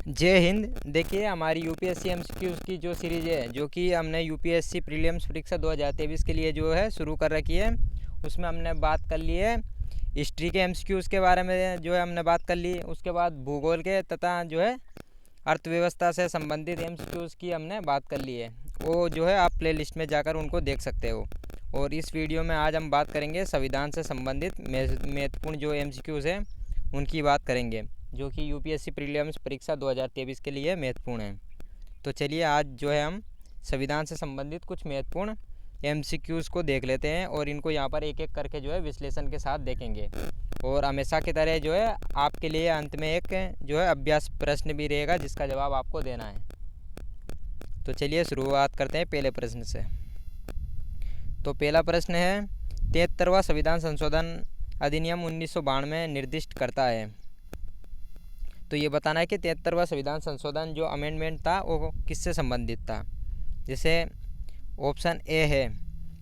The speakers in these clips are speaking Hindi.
जय हिंद। देखिए, हमारी यूपीएससी एमसीक्यूज़ की जो सीरीज़ है, जो कि हमने यूपीएससी प्रीलिम्स परीक्षा 2023 के लिए जो है शुरू कर रखी है, उसमें हमने बात कर ली है हिस्ट्री के एमसीक्यूज़ के बारे में जो है हमने बात कर ली। उसके बाद भूगोल के तथा जो है अर्थव्यवस्था से संबंधित एमसीक्यूज़ की हमने बात कर ली है। वो जो है आप प्लेलिस्ट में जाकर उनको देख सकते हो। और इस वीडियो में आज हम बात करेंगे संविधान से संबंधित महत्वपूर्ण जो एमसीक्यूज़ हैं उनकी बात करेंगे, जो कि यूपीएससी प्रीलिम्स परीक्षा 2023 के लिए महत्वपूर्ण है। तो चलिए आज जो है हम संविधान से संबंधित कुछ महत्वपूर्ण एमसीक्यूज़ को देख लेते हैं और इनको यहाँ पर एक एक करके जो है विश्लेषण के साथ देखेंगे। और हमेशा की तरह जो है आपके लिए अंत में एक जो है अभ्यास प्रश्न भी रहेगा जिसका जवाब आपको देना है। तो चलिए शुरुआत करते हैं पहले प्रश्न से। तो पहला प्रश्न है, 73वां संविधान संशोधन अधिनियम 1992 निर्दिष्ट करता है। तो ये बताना है कि 73वां संविधान संशोधन जो अमेंडमेंट था वो किससे संबंधित था। जैसे ऑप्शन ए है,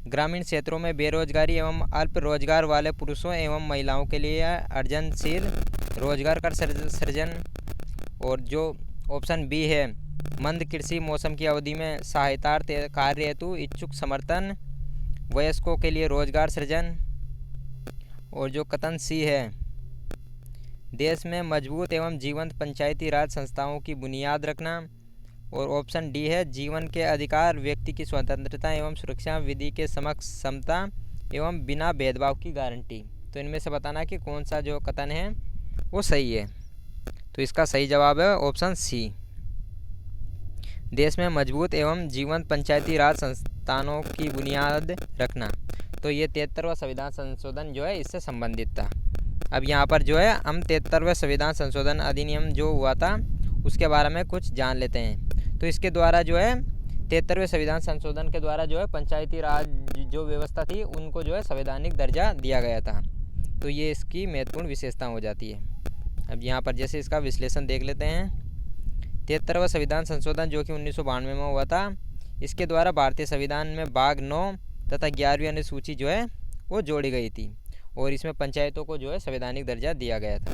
ग्रामीण क्षेत्रों में बेरोजगारी एवं अल्प रोजगार वाले पुरुषों एवं महिलाओं के लिए अर्जनशील रोजगार का सृजन। और जो ऑप्शन बी है, मंद कृषि मौसम की अवधि में सहायतार्थ कार्य हेतु इच्छुक समर्थन वयस्कों के लिए रोजगार सृजन। और जो कथन सी है, देश में मजबूत एवं जीवंत पंचायती राज संस्थाओं की बुनियाद रखना। और ऑप्शन डी है, जीवन के अधिकार, व्यक्ति की स्वतंत्रता एवं सुरक्षा, विधि के समक्ष समता एवं बिना भेदभाव की गारंटी। तो इनमें से बताना कि कौन सा जो कथन है वो सही है। तो इसका सही जवाब है ऑप्शन सी, देश में मजबूत एवं जीवंत पंचायती राज संस्थानों की बुनियाद रखना। तो ये 73वां संविधान संशोधन जो है इससे संबंधित था। अब यहाँ पर जो है हम 73वें संविधान संशोधन अधिनियम जो हुआ था उसके बारे में कुछ जान लेते हैं। तो इसके द्वारा जो है 73वें संविधान संशोधन के द्वारा जो है पंचायती राज जो व्यवस्था थी उनको जो है संवैधानिक दर्जा दिया गया था। तो ये इसकी महत्वपूर्ण विशेषता हो जाती है। अब यहाँ पर जैसे इसका विश्लेषण देख लेते हैं। 73वां संविधान संशोधन जो कि 1992 में हुआ था, इसके द्वारा भारतीय संविधान में भाग 9 तथा 11वीं अनुसूची जो है वो जोड़ी गई थी और इसमें पंचायतों को जो है संवैधानिक दर्जा दिया गया था।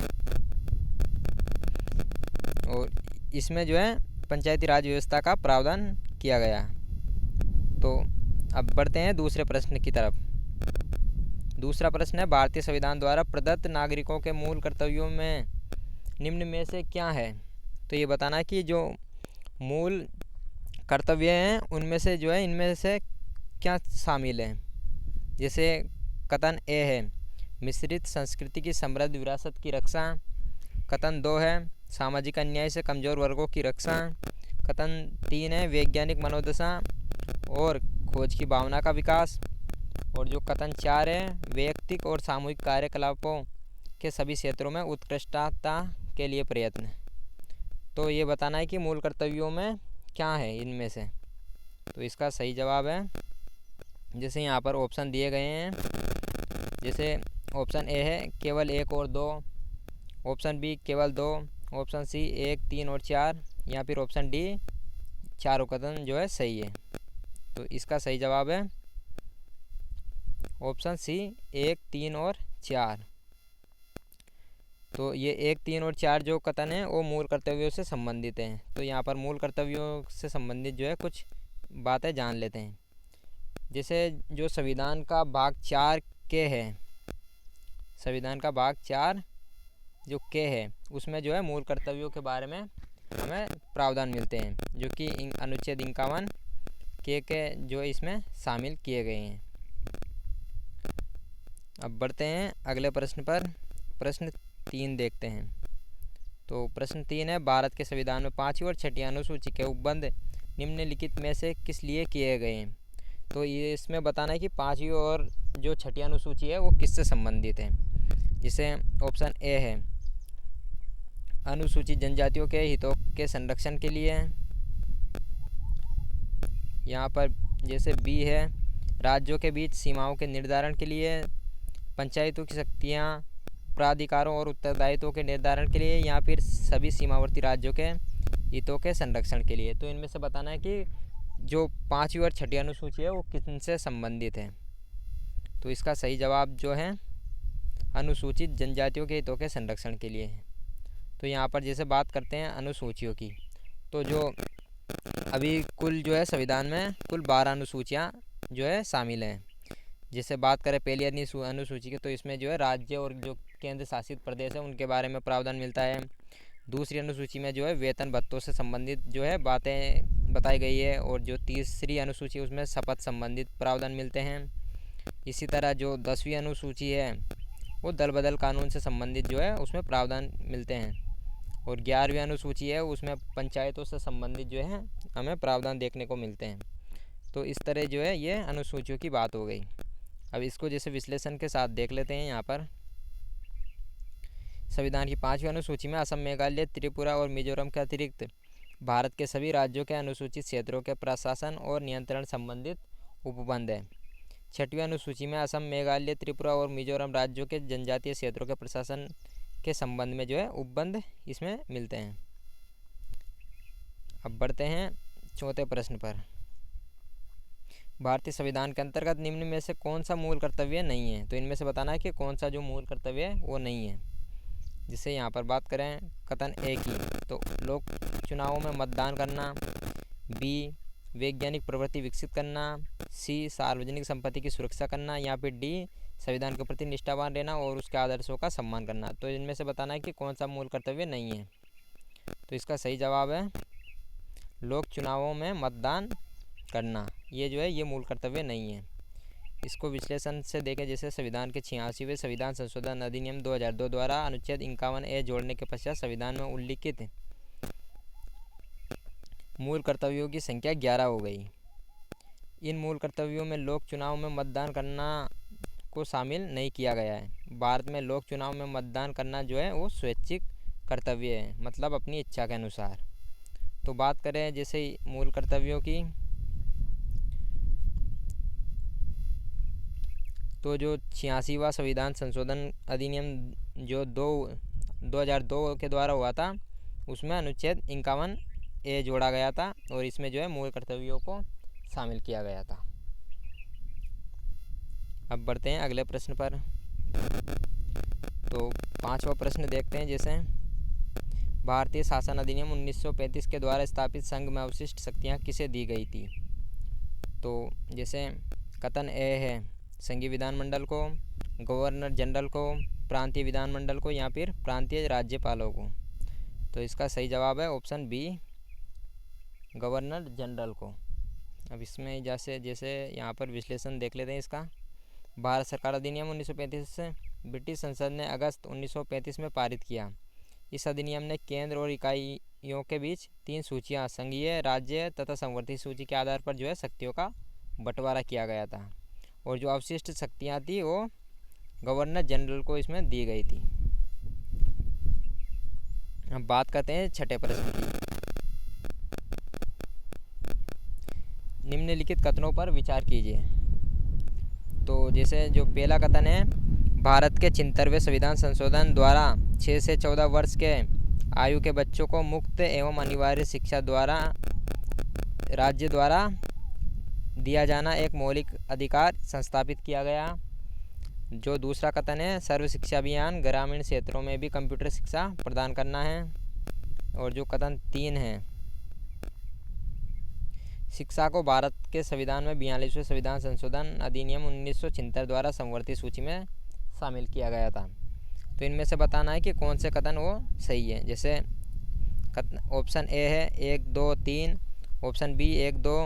और इसमें जो है पंचायती राज व्यवस्था का प्रावधान किया गया। तो अब बढ़ते हैं दूसरे प्रश्न की तरफ। दूसरा प्रश्न है, भारतीय संविधान द्वारा प्रदत्त नागरिकों के मूल कर्तव्यों में निम्न में से क्या है। तो ये बताना कि जो मूल कर्तव्य हैं उनमें से जो है इनमें से क्या शामिल है। जैसे कथन ए है, मिश्रित संस्कृति की समृद्ध विरासत की रक्षा। कथन 2 है, सामाजिक अन्याय से कमज़ोर वर्गों की रक्षा। कथन 3 है, वैज्ञानिक मनोदशा और खोज की भावना का विकास। और जो कथन 4 है, वैयक्तिक और सामूहिक कार्यकलापों के सभी क्षेत्रों में उत्कृष्टता के लिए प्रयत्न। तो ये बताना है कि मूल कर्तव्यों में क्या है इनमें से। तो इसका सही जवाब है, जैसे यहाँ पर ऑप्शन दिए गए हैं। जैसे ऑप्शन ए है केवल 1 और 2, ऑप्शन बी केवल 2, ऑप्शन सी 1, 3 और 4, या फिर ऑप्शन डी चारों कथन जो है सही है। तो इसका सही जवाब है ऑप्शन सी 1, 3 और 4। तो ये 1, 3 और 4 जो कथन है वो मूल कर्तव्यों से संबंधित हैं। तो यहाँ पर मूल कर्तव्यों से संबंधित जो है कुछ बातें जान लेते हैं। जैसे जो संविधान का भाग 4 के है, संविधान का भाग 4 जो के है उसमें जो है मूल कर्तव्यों के बारे में हमें प्रावधान मिलते हैं, जो कि अनुच्छेद 51 के जो इसमें शामिल किए गए हैं। अब बढ़ते हैं अगले प्रश्न पर। प्रश्न 3 देखते हैं। तो प्रश्न 3 है, भारत के संविधान में 5वीं और 6वीं अनुसूची के उपबंध निम्नलिखित में से किस लिए किए गए हैं। तो ये इसमें बताना है कि 5वीं और जो 6वीं अनुसूची है वो किससे संबंधित है। जिसे ऑप्शन ए है, अनुसूचित जनजातियों के हितों के संरक्षण के लिए। यहाँ पर जैसे बी है, राज्यों के बीच सीमाओं के निर्धारण के लिए। पंचायतों की शक्तियाँ, प्राधिकारों और उत्तरदायित्वों के निर्धारण के लिए, या फिर सभी सीमावर्ती राज्यों के हितों के संरक्षण के लिए। तो इनमें से बताना है कि जो 5वीं और 6वीं अनुसूची है वो किनसे संबंधित है। तो इसका सही जवाब जो है अनुसूचित जनजातियों के हितों के संरक्षण के लिए है। तो तो यहाँ पर जैसे बात करते हैं अनुसूचियों की, तो जो अभी कुल जो है संविधान में कुल 12 अनुसूचियाँ जो है शामिल हैं। जैसे बात करें पहली अनुसूची की, तो इसमें जो है राज्य और जो केंद्र शासित प्रदेश है उनके बारे में प्रावधान मिलता है। दूसरी अनुसूची में जो है वेतन भत्तों से संबंधित जो है बातें बताई गई है, और जो तीसरी अनुसूची उसमें शपथ संबंधित प्रावधान मिलते हैं। इसी तरह जो 10वीं अनुसूची है वो दल बदल कानून से संबंधित जो है उसमें प्रावधान मिलते हैं, और 11वीं अनुसूची है उसमें पंचायतों से संबंधित जो है हमें प्रावधान देखने को मिलते हैं। तो इस तरह जो है ये अनुसूचियों की बात हो गई। अब इसको जैसे विश्लेषण के साथ देख लेते हैं। यहाँ पर संविधान की 5वीं अनुसूची में असम, मेघालय, त्रिपुरा और मिजोरम के अतिरिक्त भारत के सभी राज्यों के अनुसूचित क्षेत्रों के प्रशासन और नियंत्रण संबंधित उपबंध है। 6वीं अनुसूची में असम, मेघालय, त्रिपुरा और मिजोरम राज्यों के जनजातीय क्षेत्रों के प्रशासन के संबंध में जो है उपबंध इसमें मिलते हैं। अब बढ़ते हैं चौथे प्रश्न पर। भारतीय संविधान के अंतर्गत निम्न में से कौन सा मूल कर्तव्य नहीं है? तो इनमें से बताना है कि कौन सा जो मूल कर्तव्य है वो नहीं है। जिससे यहाँ पर बात करें कथन ए की, तो लोक चुनावों में मतदान करना, बी वैज्ञानिक प्रवृत्ति विकसित करना, सी सार्वजनिक संपत्ति की सुरक्षा करना, या फिर डी संविधान के प्रति निष्ठावान रहना और उसके आदर्शों का सम्मान करना। तो इनमें से बताना है कि कौन सा मूल कर्तव्य नहीं है। तो इसका सही जवाब है लोक चुनावों में मतदान करना। ये जो है ये मूल कर्तव्य नहीं है। इसको विश्लेषण से देखें, जैसे संविधान के 86वें संविधान संशोधन अधिनियम 2002 द्वारा अनुच्छेद 51A जोड़ने के पश्चात संविधान में उल्लिखित मूल कर्तव्यों की संख्या 11 हो गई। इन मूल कर्तव्यों में लोक चुनाव में मतदान करना को शामिल नहीं किया गया है। भारत में लोक चुनाव में मतदान करना जो है वो स्वैच्छिक कर्तव्य है, मतलब अपनी इच्छा के अनुसार। तो बात करें जैसे मूल कर्तव्यों की, तो जो 86वां संविधान संशोधन अधिनियम जो 2002 के द्वारा हुआ था उसमें अनुच्छेद 51A जोड़ा गया था, और इसमें जो है मूल कर्तव्यों को शामिल किया गया था। अब बढ़ते हैं अगले प्रश्न पर। तो 5वां प्रश्न देखते हैं। जैसे भारतीय शासन अधिनियम 1935 के द्वारा स्थापित संघ में अवशिष्ट शक्तियाँ किसे दी गई थी? तो जैसे कथन ए है संघीय विधानमंडल को, गवर्नर जनरल को, प्रांतीय विधानमंडल को, या फिर प्रांतीय राज्यपालों को। तो इसका सही जवाब है ऑप्शन बी गवर्नर जनरल को। अब इसमें जैसे यहाँ पर विश्लेषण देख लेते हैं इसका। भारत सरकार अधिनियम 1935 ब्रिटिश संसद ने अगस्त 1935 में पारित किया। इस अधिनियम ने केंद्र और इकाइयों के बीच 3 सूचियाँ संघीय, राज्य तथा संवर्धित सूची के आधार पर जो है शक्तियों का बंटवारा किया गया था, और जो अवशिष्ट शक्तियाँ थी वो गवर्नर जनरल को इसमें दी गई थी। अब बात करते हैं 6ठे प्रश्न की। निम्नलिखित कथनों पर विचार कीजिए। तो जैसे जो पहला कथन है, भारत के 76वें संविधान संशोधन द्वारा 6 से 14 वर्ष के आयु के बच्चों को मुक्त एवं अनिवार्य शिक्षा द्वारा राज्य द्वारा दिया जाना एक मौलिक अधिकार संस्थापित किया गया। जो दूसरा कथन है, सर्व शिक्षा अभियान ग्रामीण क्षेत्रों में भी कंप्यूटर शिक्षा प्रदान करना है। और जो कथन 3 है, शिक्षा को भारत के संविधान में 42वें संविधान संशोधन अधिनियम 1976 द्वारा संवर्धित सूची में शामिल किया गया था। तो इनमें से बताना है कि कौन से कथन वो सही है। जैसे ऑप्शन ए है 1, 2, 3, ऑप्शन बी 1, 2,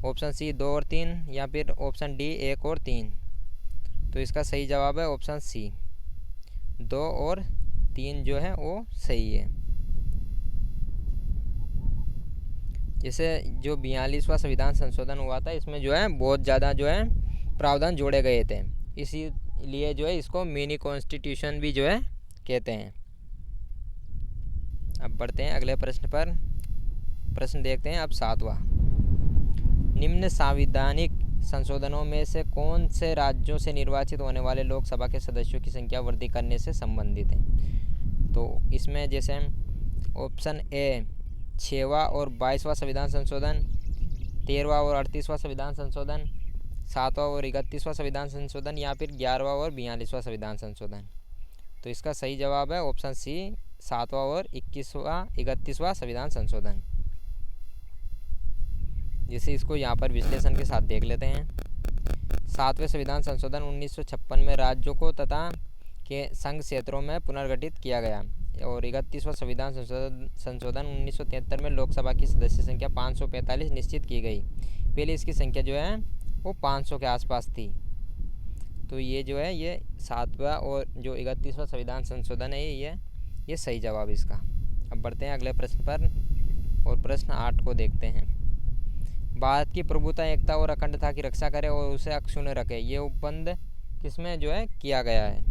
ऑप्शन सी 2 और 3, या फिर ऑप्शन डी 1 और 3। तो इसका सही जवाब है ऑप्शन सी 2 और 3 जो है वो सही है। जैसे जो 42वां संविधान संशोधन हुआ था इसमें जो है बहुत ज़्यादा जो है प्रावधान जोड़े गए थे, इसीलिए जो है इसको मिनी कॉन्स्टिट्यूशन भी जो है कहते हैं। अब बढ़ते हैं अगले प्रश्न पर। प्रश्न देखते हैं अब 7वां। निम्न संवैधानिक संशोधनों में से कौन से राज्यों से निर्वाचित होने वाले लोकसभा के सदस्यों की संख्या वृद्धि करने से संबंधित है? तो इसमें जैसे ऑप्शन ए 6वां और 22वां संविधान संशोधन, 13वां और 38वां संविधान संशोधन, 7वां और 31वां संविधान संशोधन, या फिर 11वां और 42वां संविधान संशोधन। तो इसका सही जवाब है ऑप्शन सी 7वां और 31वां संविधान संशोधन। जिसे इसको यहाँ पर विश्लेषण के साथ देख लेते हैं। 7वें संविधान संशोधन 1956 में राज्यों को तथा के संघ क्षेत्रों में पुनर्गठित किया गया और 31वां संविधान संशोधन 1973 में लोकसभा की सदस्य संख्या 545 निश्चित की गई। पहले इसकी संख्या जो है वो 500 के आसपास थी। तो ये जो है ये 7वां और जो 31वां संविधान संशोधन है ये सही जवाब इसका। अब बढ़ते हैं अगले प्रश्न पर और प्रश्न 8 को देखते हैं। भारत की प्रभुता, एकता और अखंडता की रक्षा करे और उसे अक्षुण्ण रखे, ये उपबंध किसमें जो है किया गया है?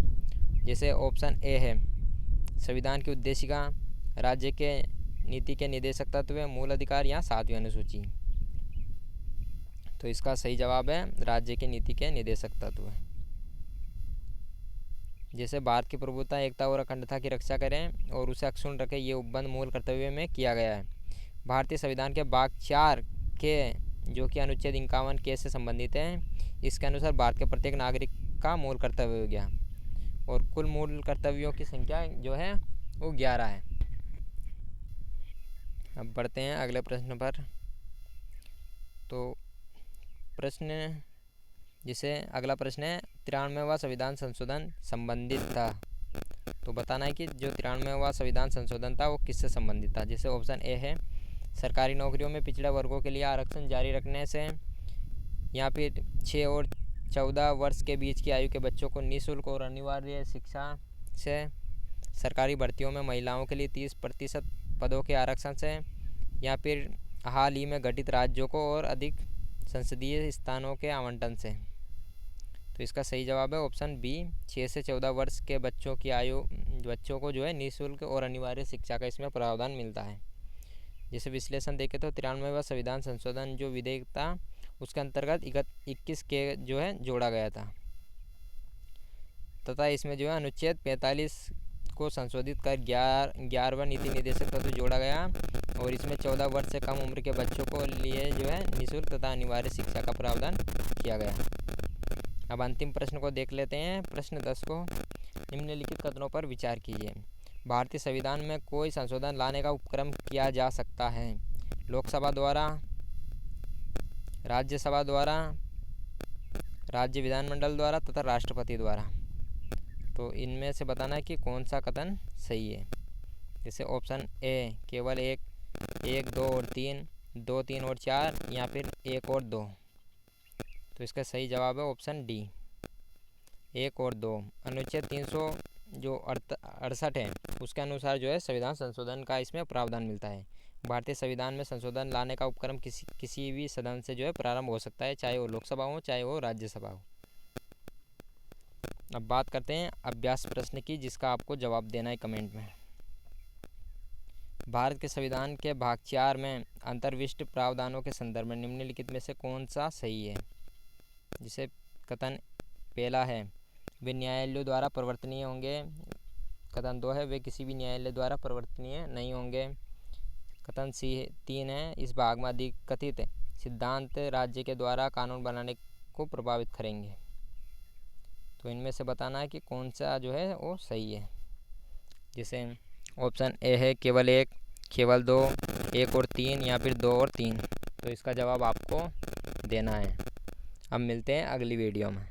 जैसे ऑप्शन ए है संविधान की उद्देशिका, राज्य के नीति के निदेशक तत्व, मूल अधिकार या 7वीं अनुसूची। तो इसका सही जवाब है राज्य की नीति के निदेशक तत्व। जैसे भारत की प्रभुता, एकता और अखंडता की रक्षा करें और उसे अक्षुण्ण रखें, ये उपबंध मूल कर्तव्य में किया गया है। भारतीय संविधान के भाग 4 के जो कि अनुच्छेद 51 के से संबंधित है, इसके अनुसार भारत के प्रत्येक नागरिक का मूल कर्तव्य हो गया और कुल मूल कर्तव्यों की संख्या जो है वो 11 है। अब बढ़ते हैं अगले प्रश्न पर। तो प्रश्न जिसे अगला प्रश्न है 93वां संविधान संशोधन संबंधित था। तो बताना है कि जो 93वां संविधान संशोधन था वो किससे संबंधित था। जैसे ऑप्शन ए है सरकारी नौकरियों में पिछड़े वर्गों के लिए आरक्षण जारी रखने से, या फिर 6 और 14 वर्ष के बीच की आयु के बच्चों को निःशुल्क और अनिवार्य शिक्षा से, सरकारी भर्तियों में महिलाओं के लिए 30% पदों के आरक्षण से, या फिर हाल ही में गठित राज्यों को और अधिक संसदीय स्थानों के आवंटन से। तो इसका सही जवाब है ऑप्शन बी, 6 से 14 वर्ष के बच्चों को जो है निःशुल्क और अनिवार्य शिक्षा का इसमें प्रावधान मिलता है। जैसे विश्लेषण देखें तो 93वां संविधान संशोधन जो विधेयक था उसके अंतर्गत 21 के जो है जोड़ा गया था तथा इसमें जो है अनुच्छेद 45 को संशोधित कर 11वां नीति निदेशक तत्व जोड़ा गया और इसमें 14 वर्ष से कम उम्र के बच्चों को लिए जो है निःशुल्क तथा अनिवार्य शिक्षा का प्रावधान किया गया। अब अंतिम प्रश्न को देख लेते हैं। प्रश्न 10 को, निम्नलिखित कथनों पर विचार कीजिए। भारतीय संविधान में कोई संशोधन लाने का उपक्रम किया जा सकता है लोकसभा द्वारा, राज्यसभा द्वारा, राज्य विधानमंडल द्वारा तथा राष्ट्रपति द्वारा। तो इनमें से बताना है कि कौन सा कथन सही है। जैसे ऑप्शन ए केवल 1, 2 और 3, 2, 3 और 4, या फिर 1 और 2। तो इसका सही जवाब है ऑप्शन डी, 1 और 2। अनुच्छेद 368 है उसके अनुसार जो है संविधान संशोधन का इसमें प्रावधान मिलता है। भारतीय संविधान में संशोधन लाने का उपक्रम किसी भी सदन से जो है प्रारंभ हो सकता है, चाहे वो लोकसभा हो चाहे वो राज्यसभा हो। अब बात करते हैं अभ्यास प्रश्न की, जिसका आपको जवाब देना है कमेंट में। भारत के संविधान के भाग 4 में अंतर्विष्ट प्रावधानों के संदर्भ में निम्नलिखित में से कौन सा सही है। जिसे कथन पहला है वे न्यायालयों द्वारा परिवर्तनीय होंगे, कथन 2 है वे किसी भी न्यायालय द्वारा परिवर्तनीय नहीं होंगे, कथन 3 है इस भाग में अधिकथित सिद्धांत राज्य के द्वारा कानून बनाने को प्रभावित करेंगे। तो इनमें से बताना है कि कौन सा जो है वो सही है। जैसे ऑप्शन ए है केवल 1, केवल 2, 1 और 3, या फिर 2 और 3। तो इसका जवाब आपको देना है। अब मिलते हैं अगली वीडियो में।